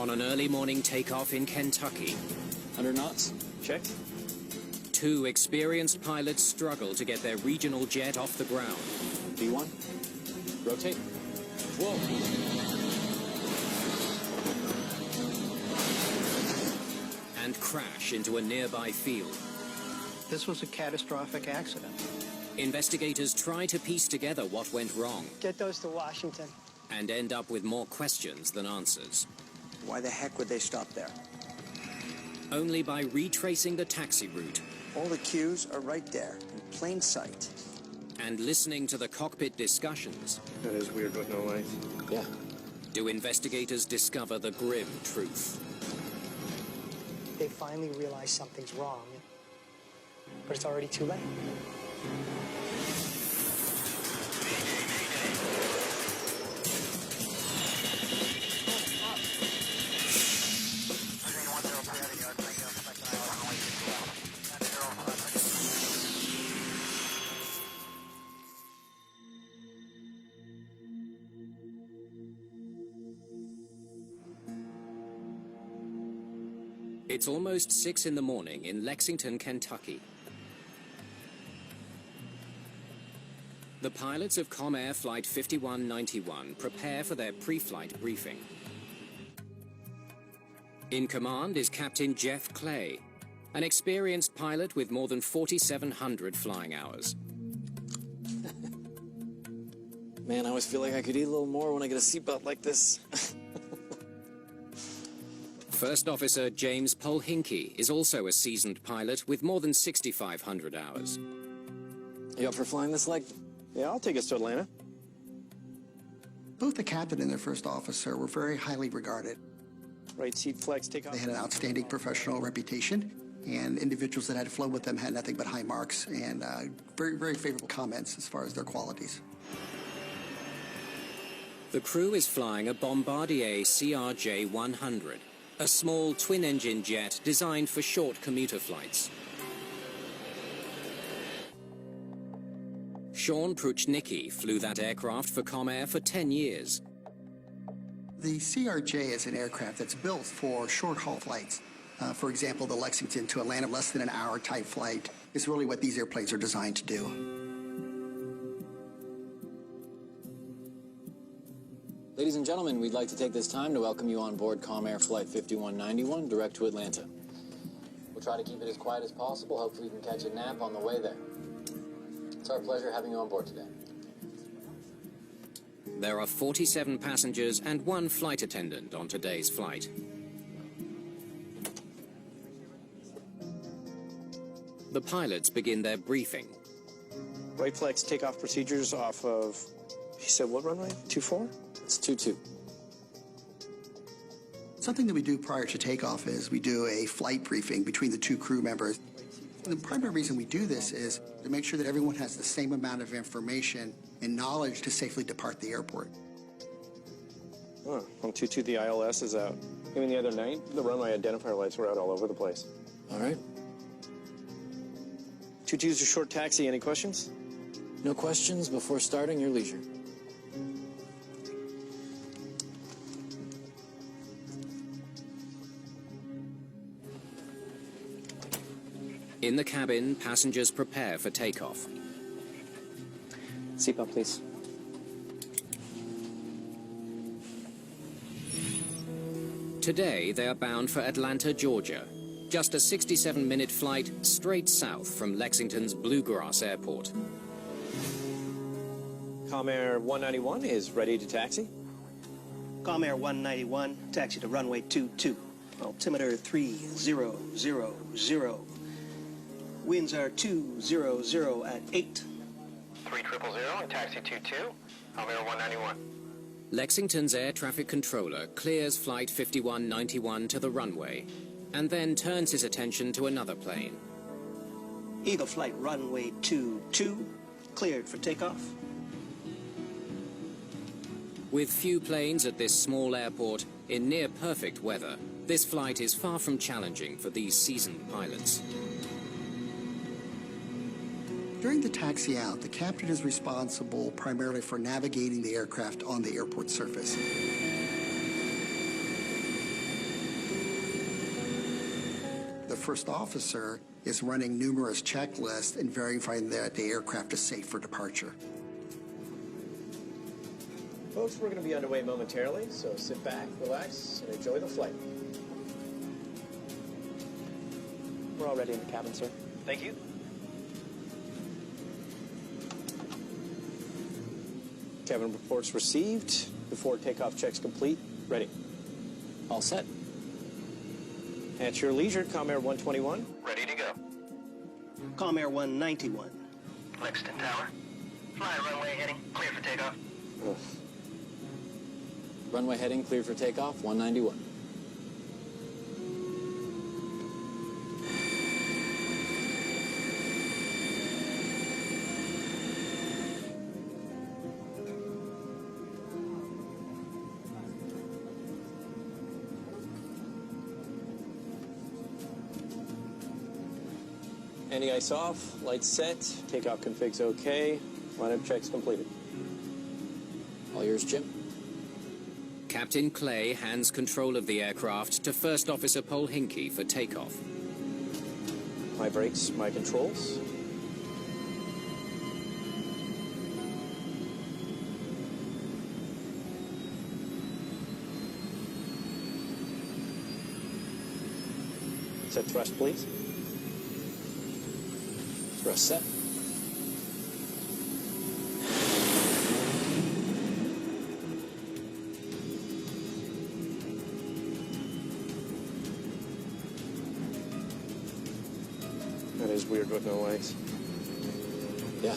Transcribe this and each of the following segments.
On an early morning takeoff in Kentucky, 100 knots. Check. two experienced pilots struggle to get their regional jet off the ground. V1. Rotate. Whoa. And crash into a nearby field. This was a catastrophic accident. Investigators try to piece together what went wrong Get those to Washington. and end up with more questions than answers. Why the heck would they stop there? Only by retracing the taxi route All the cues are right there, in plain sight. and listening to the cockpit discussions That is weird with no lights. Yeah. do investigators discover the grim truth. They finally realize something's wrong, but it's already too late. It's almost 6 in the morning in Lexington, Kentucky. The pilots of Comair Flight 5191 prepare for their pre-flight briefing. In command is Captain Jeff Clay, an experienced pilot with more than 4,700 flying hours. Man, I always feel like I could eat a little more when I get a seatbelt like this. First Officer James Polhinky is also a seasoned pilot with more than 6,500 hours. You up for flying this leg? Yeah, I'll take us to Atlanta. Both the captain and their first officer were very highly regarded. Right seat flex, take off. They had an outstanding professional reputation, and individuals that had flown with them had nothing but high marks and very, very favorable comments as far as their qualities. The crew is flying a Bombardier CRJ-100, a small twin-engine jet designed for short commuter flights. Sean Pruchnicki flew that aircraft for Comair for 10 years. The CRJ is an aircraft that's built for short-haul flights. For example, the Lexington to Atlanta, less than an hour type flight is really what these airplanes are designed to do. Ladies and gentlemen, we'd like to take this time to welcome you on board Comair Flight 5191, direct to Atlanta. We'll try to keep it as quiet as possible. Hopefully you can catch a nap on the way there. It's our pleasure having you on board today. There are 47 passengers and 1 flight attendant on today's flight. The pilots begin their briefing. Right flex takeoff procedures off of, he said what runway? 24? It's 22. Something that we do prior to takeoff is we do a flight briefing between the two crew members. And the primary reason we do this is to make sure that everyone has the same amount of information and knowledge to safely depart the airport. Oh, on 22 the ILS is out. Even the other night, the runway identifier lights were out all over the place. All right. 22's a short taxi, any questions? No questions before starting your leisure. In the cabin, passengers prepare for takeoff. Seatbelt, please. Today, they are bound for Atlanta, Georgia. Just a 67-minute flight straight south from Lexington's Bluegrass Airport. Comair 191 is ready to taxi. Comair 191, taxi to runway 22. Altimeter 3000. Winds are 200 at 8. 3000 and taxi 22, Comair 191. Lexington's air traffic controller clears Flight 5191 to the runway and then turns his attention to another plane. Eagle Flight runway 22, cleared for takeoff. With few planes at this small airport in near-perfect weather, this flight is far from challenging for these seasoned pilots. During the taxi out, the captain is responsible primarily for navigating the aircraft on the airport surface. first officer is running numerous checklists and verifying that the aircraft is safe for departure. Folks, we're going to be underway momentarily, so sit back, relax, and enjoy the flight. We're all ready in the cabin, sir. Thank you. Cabin reports received. Before takeoff checks complete. Ready. All set. At your leisure, Comair 121. Ready to go. Comair 191. Lexington Tower. Fly runway heading. Clear for takeoff. Ugh. Runway heading clear for takeoff, 191. Anti-ice off, lights set, takeoff configs okay, lineup checks completed. All yours, Jim. Captain Clay hands control of the aircraft to First Officer Paul Hinkey for takeoff. My brakes, my controls. Set thrust, please. Thrust set. That is weird with no legs. Yeah.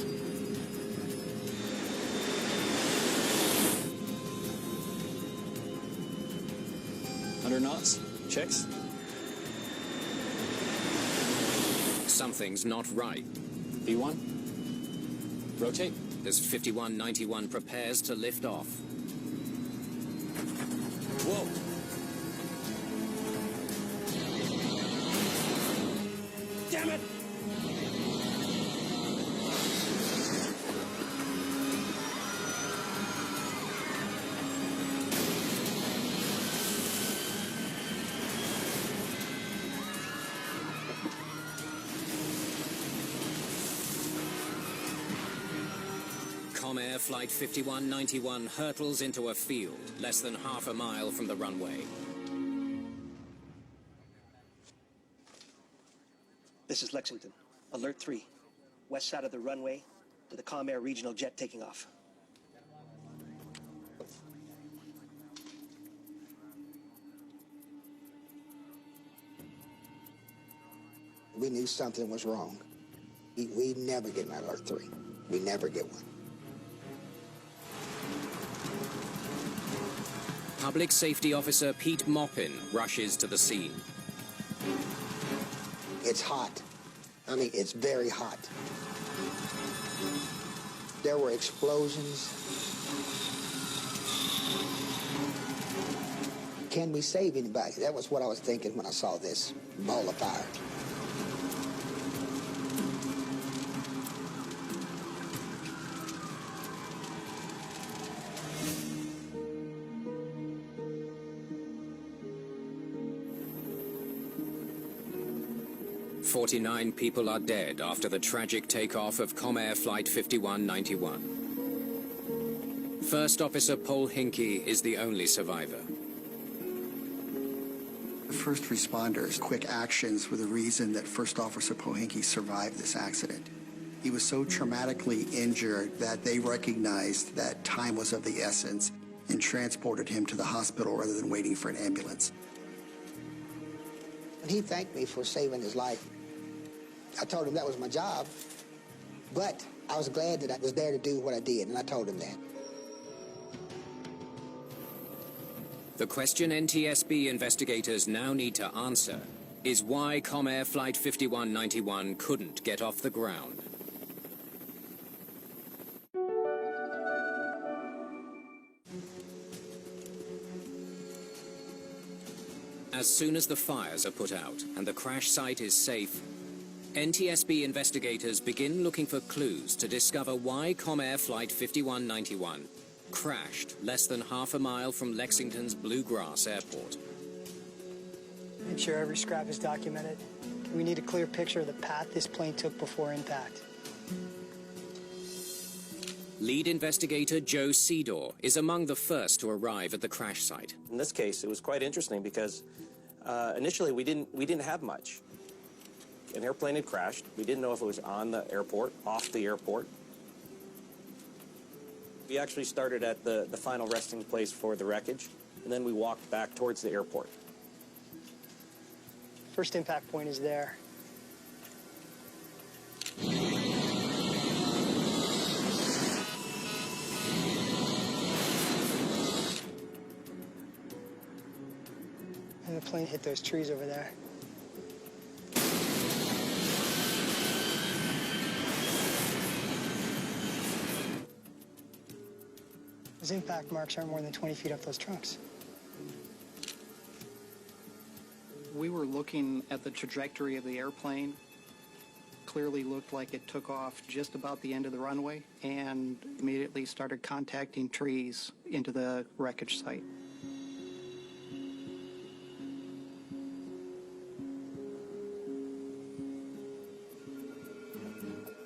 Under knots. Checks. Something's not right. B1. Rotate. As 5191 prepares to lift off. Whoa. Damn it! Comair Flight 5191 hurtles into a field less than half a mile from the runway. This is Lexington. Alert 3. West side of the runway to the Comair regional jet taking off. We knew something was wrong. We never get an alert 3. We never get one. Public Safety Officer Pete Moppin rushes to the scene. It's hot. I mean, it's very hot. There were explosions. Can we save anybody? That was what I was thinking when I saw this ball of fire. "49 people are dead after the tragic takeoff of Comair Flight 5191. First Officer Paul Hinkey is the only survivor. The first responders' quick actions were the reason that First Officer Paul Hinkey survived this accident. He was so traumatically injured that they recognized that time was of the essence and transported him to the hospital rather than waiting for an ambulance. When he thanked me for saving his life, I told him that was my job, but I was glad that I was there to do what I did, and I told him that. The question NTSB investigators now need to answer is why Comair Flight 5191 couldn't get off the ground. As soon as the fires are put out and the crash site is safe, NTSB investigators begin looking for clues to discover why Comair Flight 5191 crashed less than half a mile from Lexington's Bluegrass Airport. Make sure every scrap is documented. We need a clear picture of the path this plane took before impact. Lead investigator Joe Seedor is among the first to arrive at the crash site. In this case, it was quite interesting because initially we didn't have much. An airplane had crashed. We didn't know if it was on the airport, off the airport. We actually started at the final resting place for the wreckage, and then we walked back towards the airport. First impact point is there. And the plane hit those trees over there. Those impact marks aren't more than 20 feet up those trunks. We were looking at the trajectory of the airplane. Clearly looked like it took off just about the end of the runway and immediately started contacting trees into the wreckage site.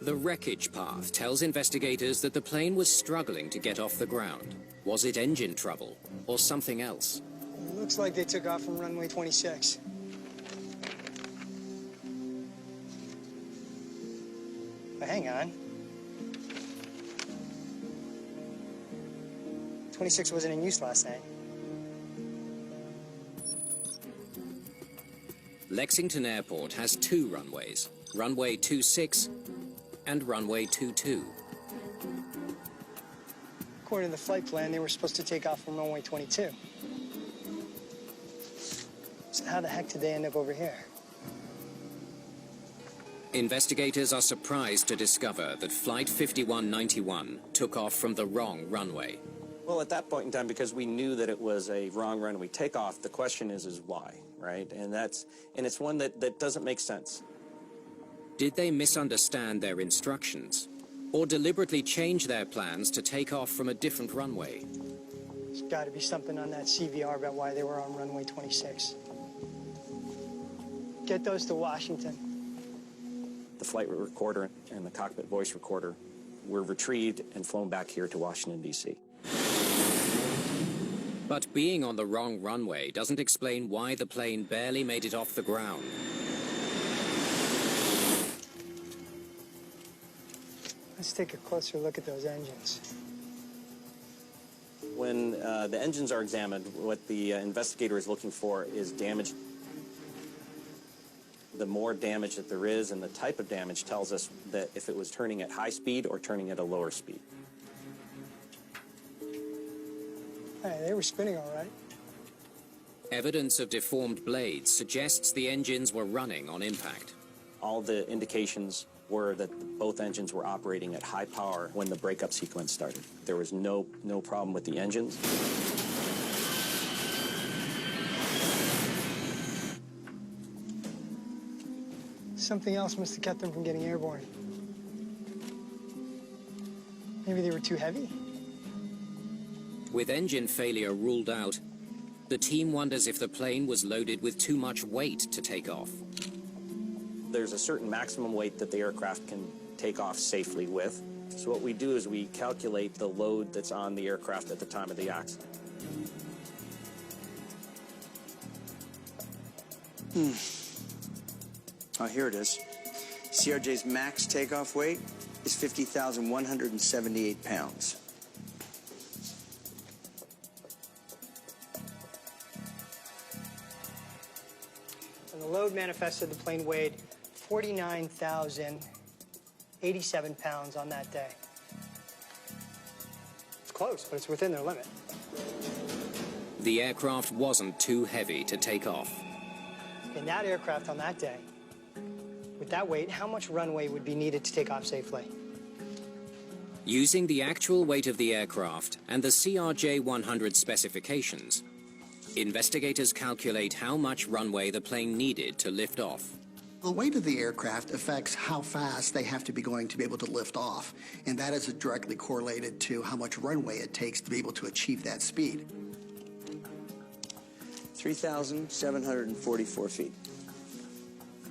The wreckage path tells investigators that the plane was struggling to get off the ground. Was it engine trouble or something else? It looks like they took off from runway 26. But hang on. 26 wasn't in use last night. Lexington Airport has two runways, runway 26 and runway 22. According to the flight plan, they were supposed to take off from runway 22. So how the heck did they end up over here? Investigators are surprised to discover that Flight 5191 took off from the wrong runway. Well, at that point in time, because we knew that it was a wrong runway takeoff, the question is why, right? And it's one that doesn't make sense. Did they misunderstand their instructions or deliberately change their plans to take off from a different runway? There's got to be something on that CVR about why they were on runway 26. Get those to Washington. The flight recorder and the cockpit voice recorder were retrieved and flown back here to Washington, D.C. But being on the wrong runway doesn't explain why the plane barely made it off the ground. Let's take a closer look at those engines. When the engines are examined, what the investigator is looking for is damage. The more damage that there is and the type of damage tells us that if it was turning at high speed or turning at a lower speed. Hey, they were spinning all right. Evidence of deformed blades suggests the engines were running on impact. All the indications were that both engines were operating at high power when the breakup sequence started. There was no problem with the engines. Something else must have kept them from getting airborne. Maybe they were too heavy? With engine failure ruled out, the team wonders if the plane was loaded with too much weight to take off. There's a certain maximum weight that the aircraft can take off safely with. So what we do is we calculate the load that's on the aircraft at the time of the accident. Oh, here it is. CRJ's max takeoff weight is 50,178 pounds. And the load manifested, the plane weighed 49,087 pounds on that day. It's close, but it's within their limit. The aircraft wasn't too heavy to take off. In that aircraft on that day, with that weight, how much runway would be needed to take off safely? Using the actual weight of the aircraft and the CRJ-100 specifications, investigators calculate how much runway the plane needed to lift off. The weight of the aircraft affects how fast they have to be going to be able to lift off, and that is directly correlated to how much runway it takes to be able to achieve that speed. 3,744 feet.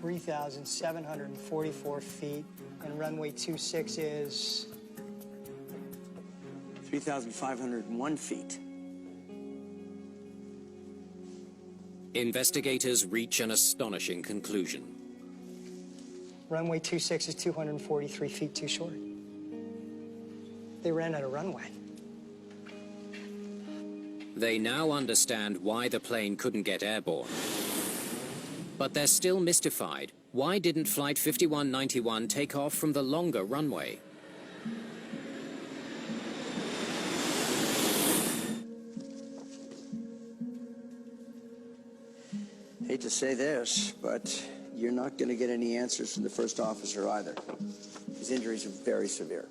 3,744 feet, and runway 26 is 3,501 feet. Investigators reach an astonishing conclusion. runway 26 is 243 feet too short. They ran out of runway. They now understand why the plane couldn't get airborne. But they're still mystified. Why didn't Flight 5191 take off from the longer runway? Hate to say this, but you're not going to get any answers from the first officer either. His injuries are very severe.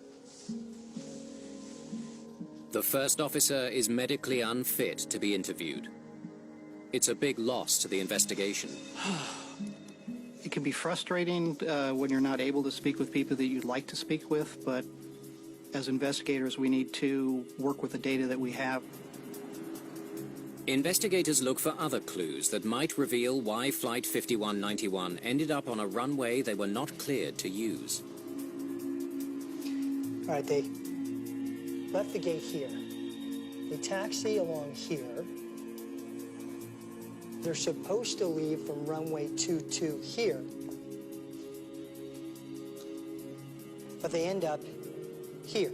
The first officer is medically unfit to be interviewed. It's a big loss to the investigation. It can be frustrating when you're not able to speak with people that you'd like to speak with, but as investigators, we need to work with the data that we have. Investigators look for other clues that might reveal why Flight 5191 ended up on a runway they were not cleared to use. All right, they left the gate here. They taxi along here. They're supposed to leave from runway 22 here. But they end up here.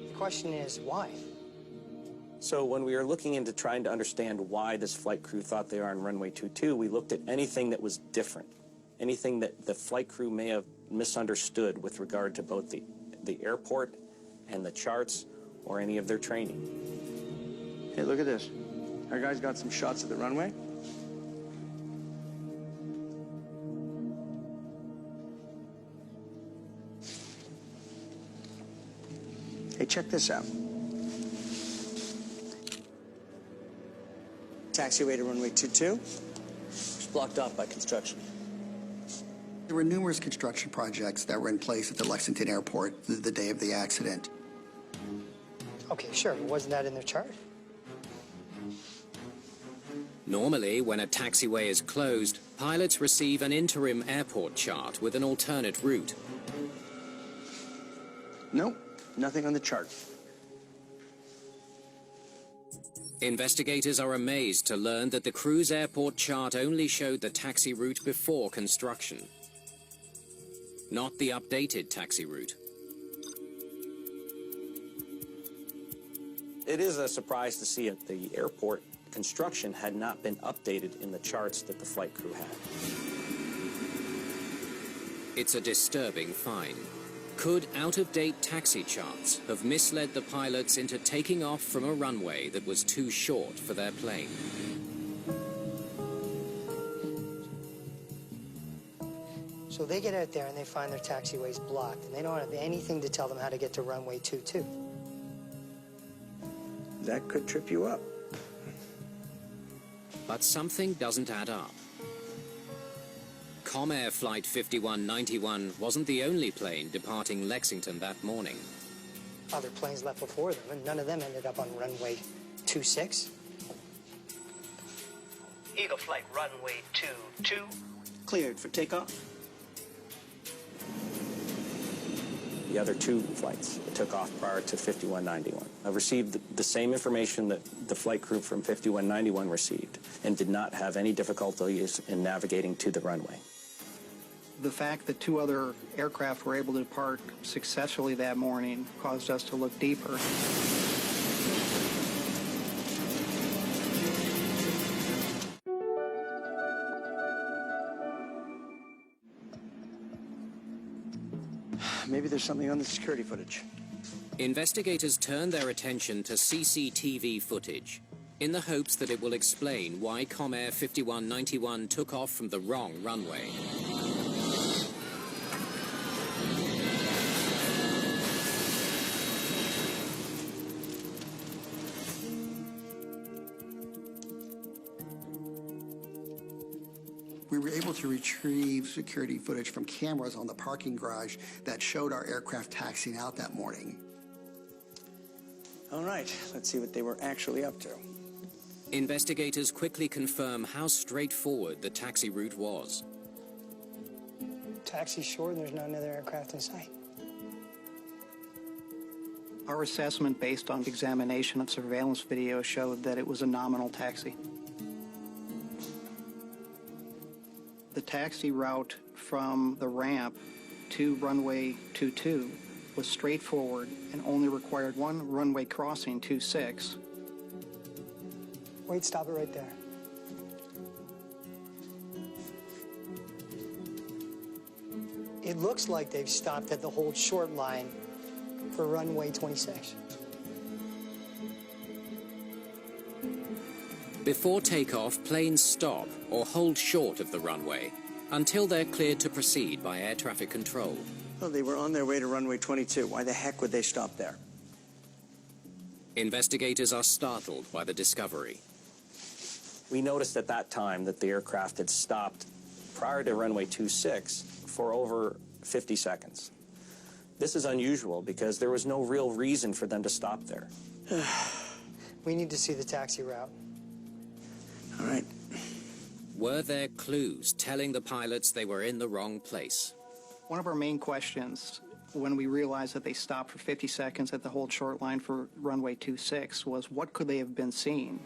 The question is, why? So when we were looking into trying to understand why this flight crew thought they were on runway 22, we looked at anything that was different, anything that the flight crew may have misunderstood with regard to both the airport and the charts or any of their training. Hey, look at this. Our guys got some shots of the runway. Hey, check this out. Taxiway to runway 22. It's blocked off by construction. There were numerous construction projects that were in place at the Lexington airport the day of the accident. Okay, sure, but wasn't that in their chart? Normally, when a taxiway is closed, pilots receive an interim airport chart with an alternate route. Nope, nothing on the chart. Investigators are amazed to learn that the crew's airport chart only showed the taxi route before construction, not the updated taxi route. It is a surprise to see at the airport construction had not been updated in the charts that the flight crew had. It's a disturbing find. Could out-of-date taxi charts have misled the pilots into taking off from a runway that was too short for their plane? So they get out there and they find their taxiways blocked, and they don't have anything to tell them how to get to runway 22. That could trip you up. But something doesn't add up. Comair Flight 5191 wasn't the only plane departing Lexington that morning. Other planes left before them, and none of them ended up on runway 26. Eagle Flight runway 22. Cleared for takeoff. The other two flights that took off prior to 5191 have received the same information that the flight crew from 5191 received and did not have any difficulties in navigating to the runway. The fact that two other aircraft were able to depart successfully that morning caused us to look deeper. Maybe there's something on the security footage. Investigators turn their attention to CCTV footage in the hopes that it will explain why Comair 5191 took off from the wrong runway. We were able to retrieve security footage from cameras on the parking garage that showed our aircraft taxiing out that morning. All right, let's see what they were actually up to. Investigators quickly confirm how straightforward the taxi route was. Taxi's short and there's not another aircraft in sight. Our assessment, based on examination of surveillance video, showed that it was a nominal taxi. The taxi route from the ramp to runway 22 was straightforward and only required one runway crossing, 26. Wait, stop it right there. It looks like they've stopped at the hold short line for runway 26. Before takeoff, planes stop or hold short of the runway until they're cleared to proceed by air traffic control. Well, they were on their way to runway 22. Why the heck would they stop there? Investigators are startled by the discovery. We noticed at that time that the aircraft had stopped prior to runway 26 for over 50 seconds. This is unusual because there was no real reason for them to stop there. We need to see the taxi route. All right. Were there clues telling the pilots they were in the wrong place? One of our main questions when we realized that they stopped for 50 seconds at the hold short line for runway 26 was, what could they have been seeing?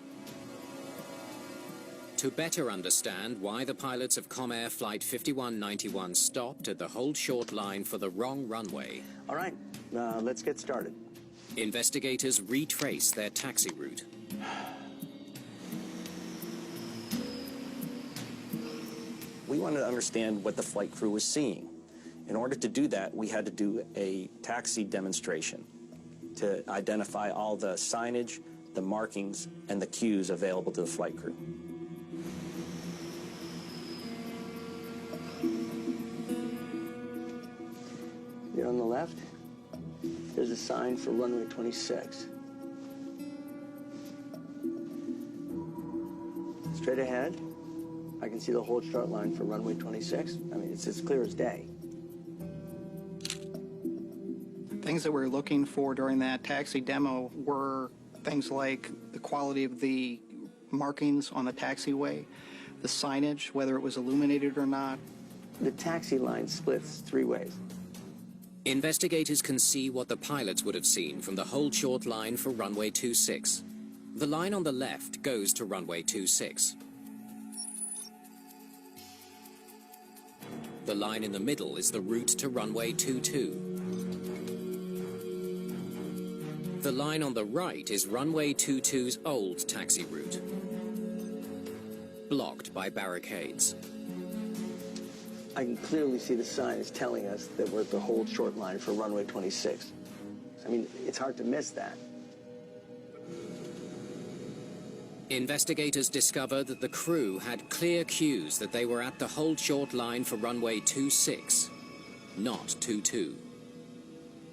To better understand why the pilots of Comair Flight 5191 stopped at the hold short line for the wrong runway. All right, let's get started. Investigators retrace their taxi route. We wanted to understand what the flight crew was seeing. In order to do that, we had to do a taxi demonstration to identify all the signage, the markings, and the cues available to the flight crew. Here on the left, there's a sign for runway 26. Straight ahead, I can see the hold short line for runway 26. I mean, it's as clear as day. Things that we were looking for during that taxi demo were things like the quality of the markings on the taxiway, the signage, whether it was illuminated or not. The taxi line splits three ways. Investigators can see what the pilots would have seen from the hold short line for runway 26. The line on the left goes to runway 26. The line in the middle is the route to runway 22. The line on the right is runway 22's old taxi route, blocked by barricades. I can clearly see the sign is telling us that we're at the hold short line for runway 26. I mean, it's hard to miss that. Investigators discover that the crew had clear cues that they were at the hold short line for runway 26, not 22.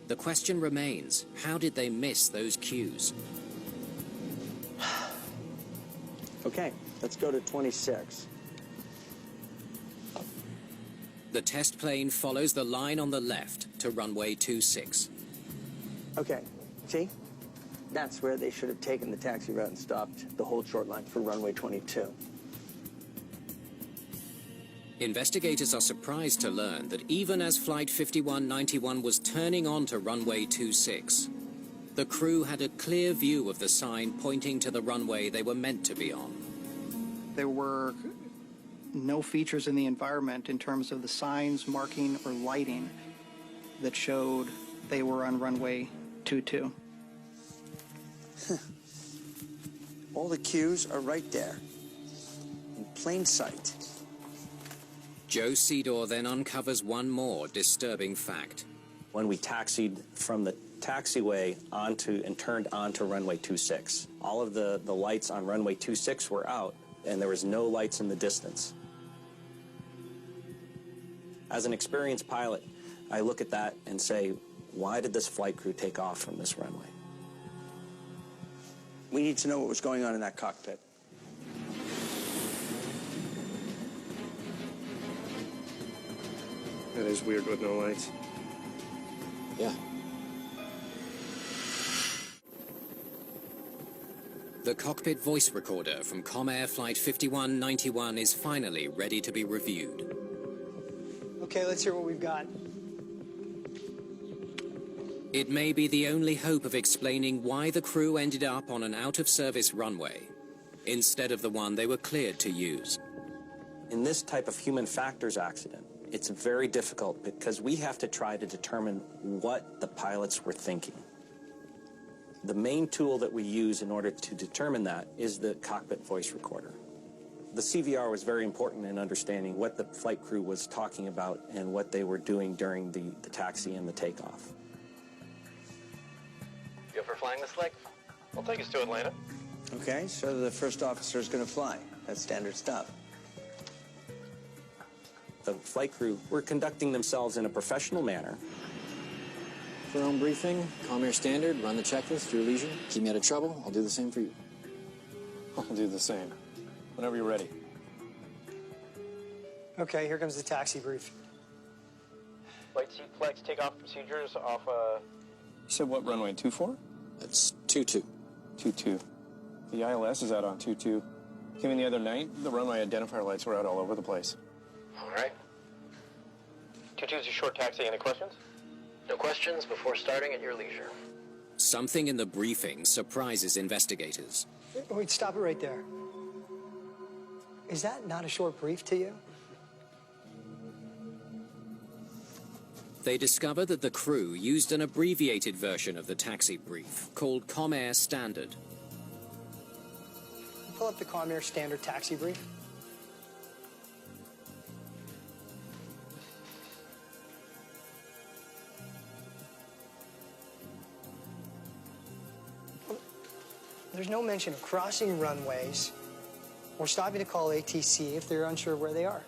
The question remains, how did they miss those cues? Okay, let's go to 26. The test plane follows the line on the left to runway 26. Okay, see? That's where they should have taken the taxi route and stopped the hold short line for runway 22. Investigators are surprised to learn that even as Flight 5191 was turning onto runway 26, the crew had a clear view of the sign pointing to the runway they were meant to be on. There were no features in the environment in terms of the signs, marking, or lighting that showed they were on runway 22. All the cues are right there, in plain sight. Joe Sedor then uncovers one more disturbing fact. When we taxied from the taxiway onto and turned onto runway 26, all of the lights on runway 26 were out, and there was no lights in the distance. As an experienced pilot, I look at that and say, why did this flight crew take off from this runway? We need to know what was going on in that cockpit. That is weird with no lights. Yeah. The cockpit voice recorder from Comair Flight 5191 is finally ready to be reviewed. Okay, let's hear what we've got. It may be the only hope of explaining why the crew ended up on an out-of-service runway, instead of the one they were cleared to use. In this type of human factors accident, it's very difficult because we have to try to determine what the pilots were thinking. The main tool that we use in order to determine that is the cockpit voice recorder. The CVR was very important in understanding what the flight crew was talking about and what they were doing during the taxi and the takeoff. Go for flying this leg? I'll take us to Atlanta. Okay, so the first officer is going to fly. That's standard stuff. The flight crew were conducting themselves in a professional manner. For our own briefing, Comair standard, run the checklist, your leisure. Keep me out of trouble, I'll do the same for you. I'll do the same. Whenever you're ready. Okay, here comes the taxi brief. Flight seat flex takeoff procedures off You said what runway, 24? That's 22. 22. The ILS is out on 22. Came in the other night, the runway identifier lights were out all over the place. All right. 22's a short taxi. Any questions? No questions before starting at your leisure. Something in the briefing surprises investigators. Wait, stop it right there. Is that not a short brief to you? They discover that the crew used an abbreviated version of the taxi brief, called Comair Standard. Pull up the Comair standard taxi brief. There's no mention of crossing runways or stopping to call ATC if they're unsure of where they are.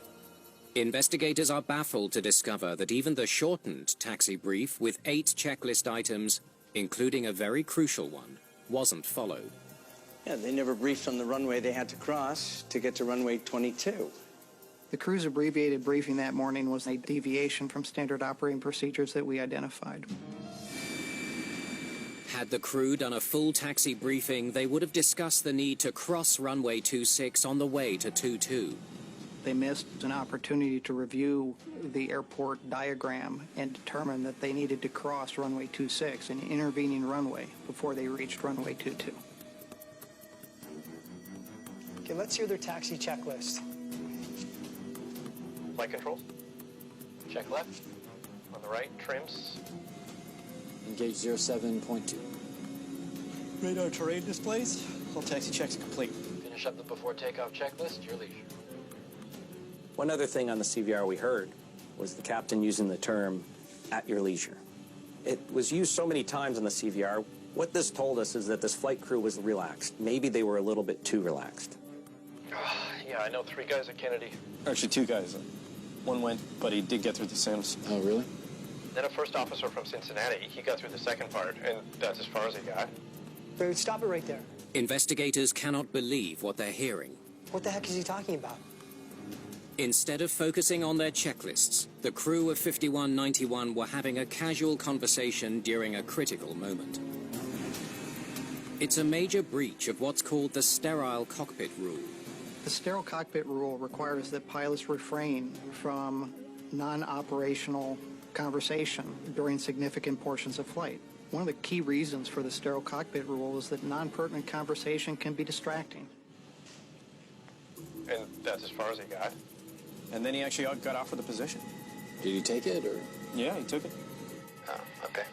Investigators are baffled to discover that even the shortened taxi brief with 8 checklist items, including a very crucial one, wasn't followed. Yeah, they never briefed on the runway they had to cross to get to runway 22. The crew's abbreviated briefing that morning was a deviation from standard operating procedures that we identified. Had the crew done a full taxi briefing, they would have discussed the need to cross runway 26 on the way to 22. They missed an opportunity to review the airport diagram and determine that they needed to cross runway 26, an intervening runway, before they reached runway 22. Okay, let's hear their taxi checklist. Flight controls. Check left. On the right, trims. Engage 07.2. Radar terrain displays. All taxi checks complete. Finish up the before takeoff checklist, your leisure. One other thing on the CVR we heard was the captain using the term, at your leisure. It was used so many times on the CVR. What this told us is that this flight crew was relaxed. Maybe they were a little bit too relaxed. Yeah, I know 3 guys at Kennedy. Actually, 2 guys. One went, but he did get through the sims. Oh, really? Then a first officer from Cincinnati. He got through the second part, and that's as far as he got. Wait, stop it right there. Investigators cannot believe what they're hearing. What the heck is he talking about? Instead of focusing on their checklists, the crew of 5191 were having a casual conversation during a critical moment. It's a major breach of what's called the sterile cockpit rule. The sterile cockpit rule requires that pilots refrain from non-operational conversation during significant portions of flight. One of the key reasons for the sterile cockpit rule is that non-pertinent conversation can be distracting. And that's as far as he got. And then he actually got offered the position. Did he take it, or? Yeah, he took it. Oh, okay.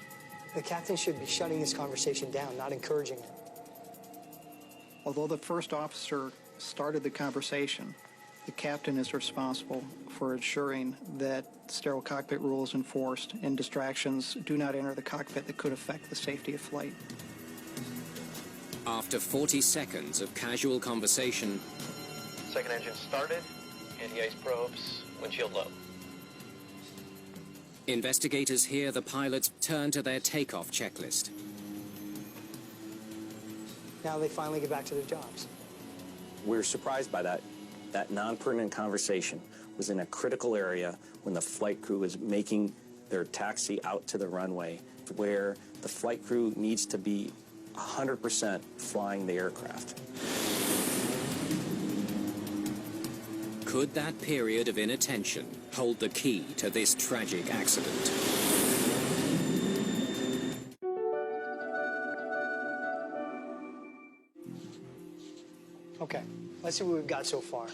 The captain should be shutting this conversation down, not encouraging it. Although the first officer started the conversation, the captain is responsible for ensuring that sterile cockpit rule is enforced and distractions do not enter the cockpit that could affect the safety of flight. After 40 seconds of casual conversation, Second engine started. Anti-ice probes. Windshield low. investigators hear the pilots turn to their takeoff checklist. Now they finally get back to their jobs. We're surprised by that. That non-pertinent conversation was in a critical area when the flight crew was making their taxi out to the runway, where the flight crew needs to be 100% flying the aircraft. Could that period of inattention hold the key to this tragic accident? Okay, let's see what we've got so far.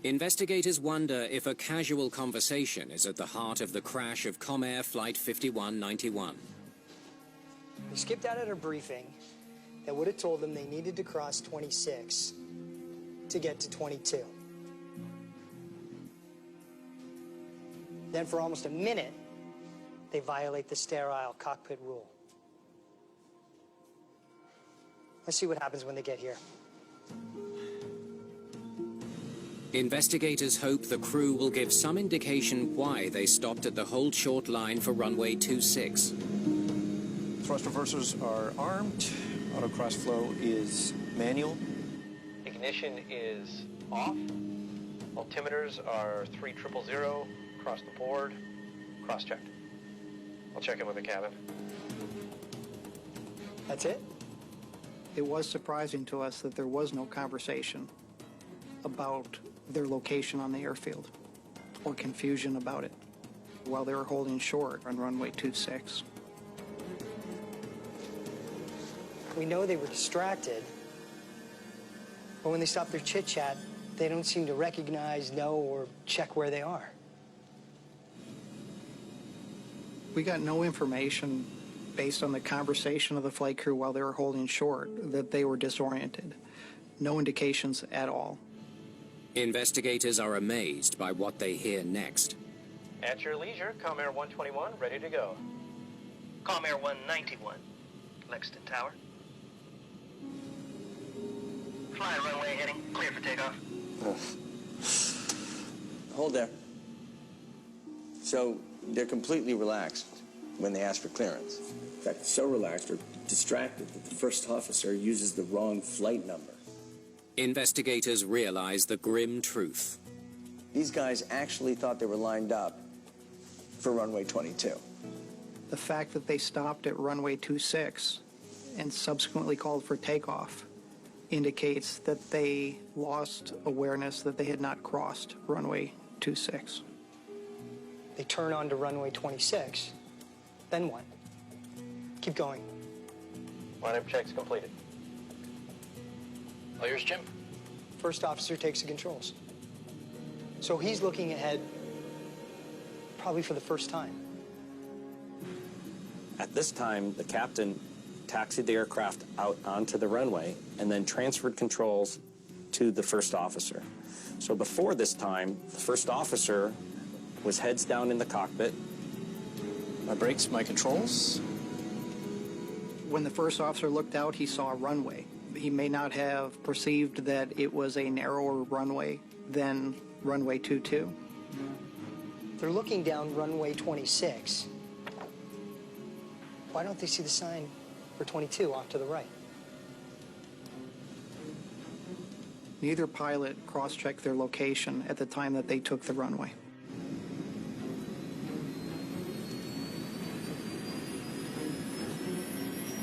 Investigators wonder if a casual conversation is at the heart of the crash of Comair Flight 5191. We skipped out at a briefing that would have told them they needed to cross 26 to get to 22. Then for almost a minute, they violate the sterile cockpit rule. Let's see what happens when they get here. Investigators hope the crew will give some indication why they stopped at the hold short line for runway 26. Thrust reversers are armed. Autocross flow is manual. Ignition is off. Altimeters are 3000, across the board, cross-checked. I'll check in with the cabin. That's it? It was surprising to us that there was no conversation about their location on the airfield or confusion about it while they were holding short on runway 26. We know they were distracted, but when they stop their chit-chat, they don't seem to recognize, know, or check where they are. We got no information based on the conversation of the flight crew while they were holding short that they were disoriented. No indications at all. Investigators are amazed by what they hear next. At your leisure, Comair 121, ready to go. Comair 191, Lexington Tower. Fly runway heading, clear for takeoff. Hold there. So they're completely relaxed when they ask for clearance. In fact, so relaxed or distracted that the first officer uses the wrong flight number. Investigators realize the grim truth. These guys actually thought they were lined up for runway 22. The fact that they stopped at runway 26 and subsequently called for takeoff indicates that they lost awareness that they had not crossed runway 26. They turn onto runway 26. Then what? Keep going. Lineup checks completed. Clears, Jim. First officer takes the controls. So he's looking ahead probably for the first time. At this time, the captain taxied the aircraft out onto the runway and then transferred controls to the first officer. So before this time, the first officer was heads down in the cockpit. My brakes, my controls. When the first officer looked out, he saw a runway. He may not have perceived that it was a narrower runway than runway 22. They're looking down runway 26. Why don't they see the sign for 22 off to the right? Neither pilot cross-checked their location at the time that they took the runway.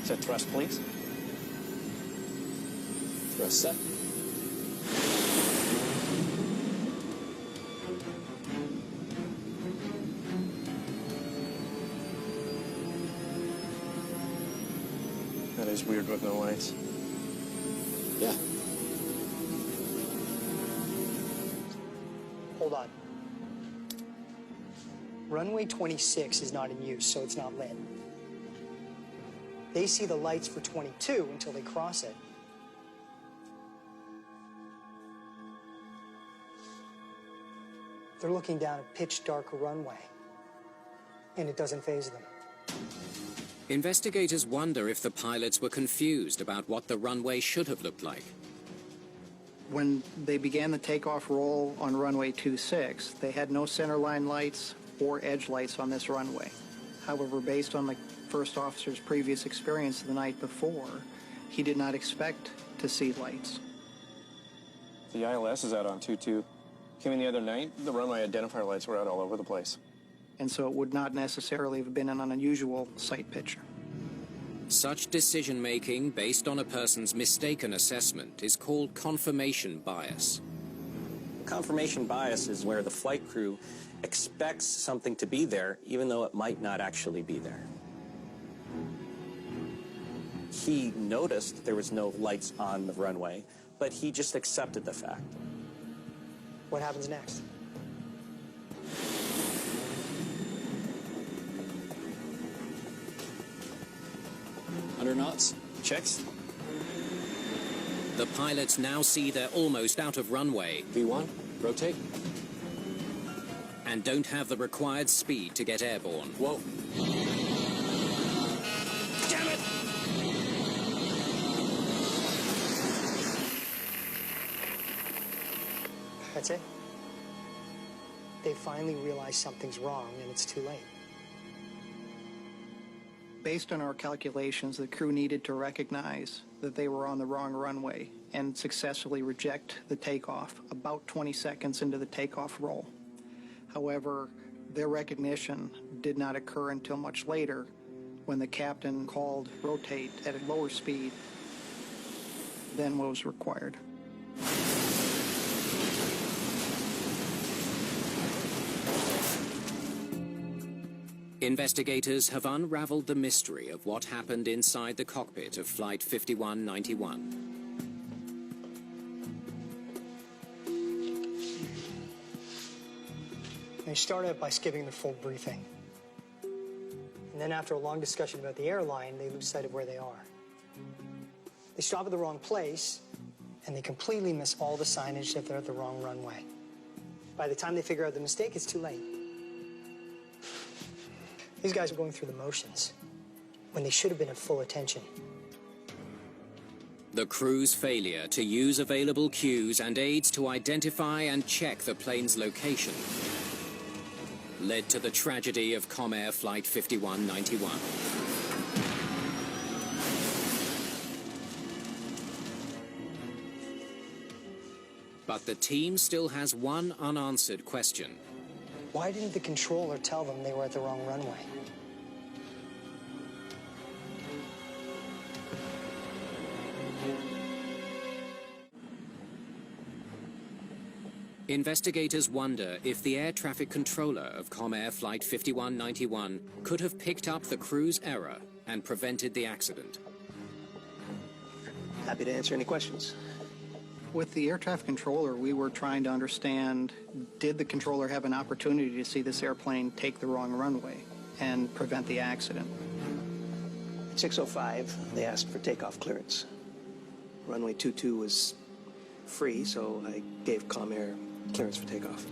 Set thrust, please. Thrust set. That is weird with no lights. Yeah. Hold on. Runway 26 is not in use, so it's not lit. They see the lights for 22 until they cross it. They're looking down a pitch dark runway, and it doesn't faze them. Investigators wonder if the pilots were confused about what the runway should have looked like. When they began the takeoff roll on runway 26, they had no centerline lights or edge lights on this runway. However, based on the first officer's previous experience the night before, he did not expect to see lights. The ILS is out on 22. Came in the other night, the runway identifier lights were out all over the place. And so it would not necessarily have been an unusual sight picture. Such decision-making based on a person's mistaken assessment is called confirmation bias. Confirmation bias is where the flight crew expects something to be there, even though it might not actually be there. He noticed there was no lights on the runway, but he just accepted the fact. What happens next? Under knots. Checks. The pilots now see they're almost out of runway. V1, rotate. And don't have the required speed to get airborne. Whoa. Damn it! That's it. They finally realize something's wrong, and it's too late. Based on our calculations, the crew needed to recognize that they were on the wrong runway and successfully reject the takeoff about 20 seconds into the takeoff roll. However, their recognition did not occur until much later when the captain called rotate at a lower speed than what was required. Investigators have unraveled the mystery of what happened inside the cockpit of Flight 5191. They started by skipping the full briefing. And then after a long discussion about the airline, they lose sight of where they are. They stop at the wrong place, and they completely miss all the signage that they're at the wrong runway. By the time they figure out the mistake, it's too late. These guys are going through the motions when they should have been at full attention. The crew's failure to use available cues and aids to identify and check the plane's location led to the tragedy of Comair Flight 5191. But the team still has one unanswered question. Why didn't the controller tell them they were at the wrong runway? Investigators wonder if the air traffic controller of Comair Flight 5191 could have picked up the crew's error and prevented the accident. Happy to answer any questions. With the air traffic controller, we were trying to understand, did the controller have an opportunity to see this airplane take the wrong runway and prevent the accident? At 6:05, they asked for takeoff clearance. Runway 22 was free, so I gave Comair clearance for takeoff.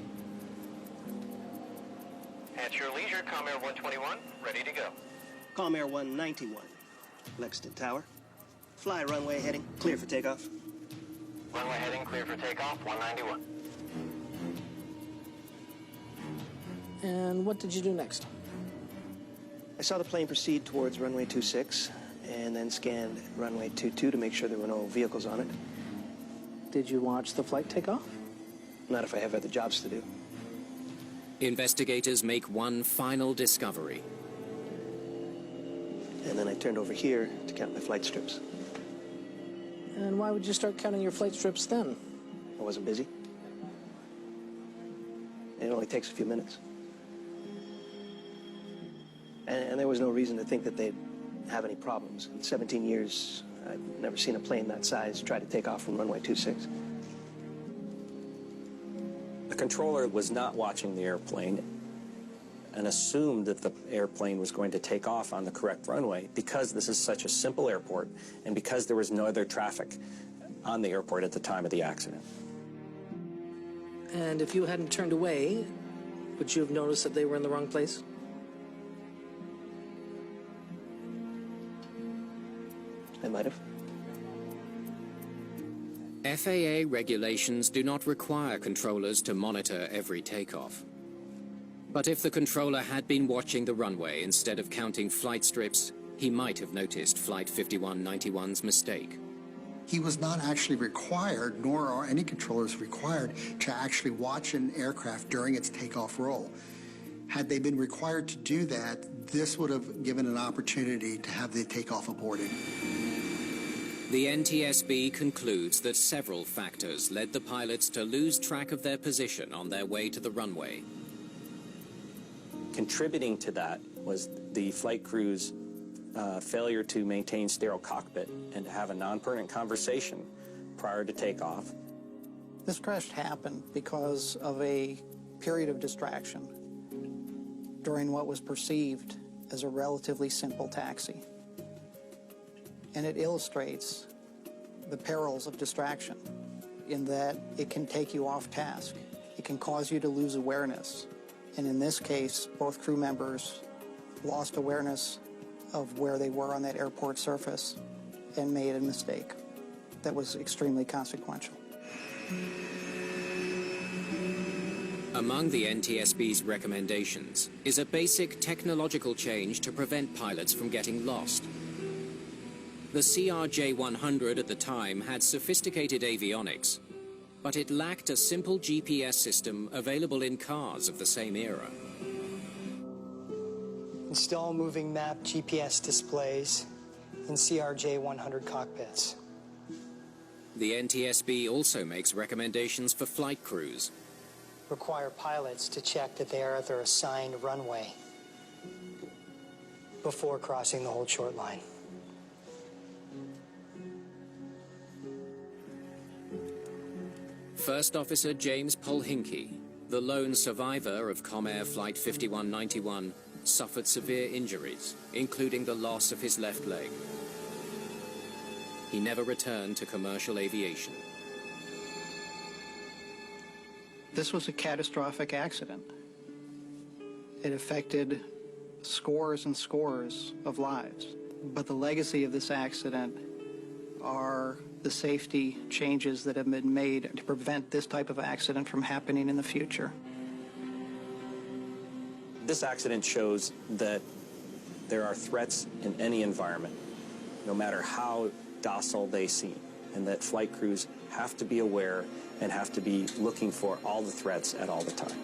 At your leisure, Comair 121, ready to go. Comair 191, Lexington Tower. Fly runway heading, clear for takeoff. Runway heading, clear for takeoff, 191. And what did you do next? I saw the plane proceed towards runway 26 and then scanned runway 22 to make sure there were no vehicles on it. Did you watch the flight take off? Not if I have other jobs to do. Investigators make one final discovery. And then I turned over here to count my flight strips. And why would you start counting your flight strips then? I wasn't busy. It only takes a few minutes. And there was no reason to think that they'd have any problems. In 17 years, I've never seen a plane that size try to take off from runway 26. The controller was not watching the airplane and assumed that the airplane was going to take off on the correct runway because this is such a simple airport and because there was no other traffic on the airport at the time of the accident. And if you hadn't turned away, would you have noticed that they were in the wrong place? I might have. FAA regulations do not require controllers to monitor every takeoff. But if the controller had been watching the runway instead of counting flight strips, he might have noticed Flight 5191's mistake. He was not actually required, nor are any controllers required, to actually watch an aircraft during its takeoff roll. Had they been required to do that, this would have given an opportunity to have the takeoff aborted. The NTSB concludes that several factors led the pilots to lose track of their position on their way to the runway. Contributing to that was the flight crew's failure to maintain sterile cockpit and to have a non-pertinent conversation prior to takeoff. This crash happened because of a period of distraction during what was perceived as a relatively simple taxi. And it illustrates the perils of distraction in that it can take you off task. It can cause you to lose awareness. And in this case, both crew members lost awareness of where they were on that airport surface and made a mistake that was extremely consequential. Among the NTSB's recommendations is a basic technological change to prevent pilots from getting lost. The CRJ-100 at the time had sophisticated avionics, but it lacked a simple GPS system available in cars of the same era. Install moving map GPS displays in CRJ-100 cockpits. The NTSB also makes recommendations for flight crews. Require pilots to check that they are at their assigned runway before crossing the hold short line. First Officer James Polhinky, the lone survivor of Comair Flight 5191, suffered severe injuries, including the loss of his left leg. He never returned to commercial aviation. This was a catastrophic accident. It affected scores and scores of lives. But the legacy of this accident are the safety changes that have been made to prevent this type of accident from happening in the future. This accident shows that there are threats in any environment, no matter how docile they seem, and that flight crews have to be aware and have to be looking for all the threats at all the time.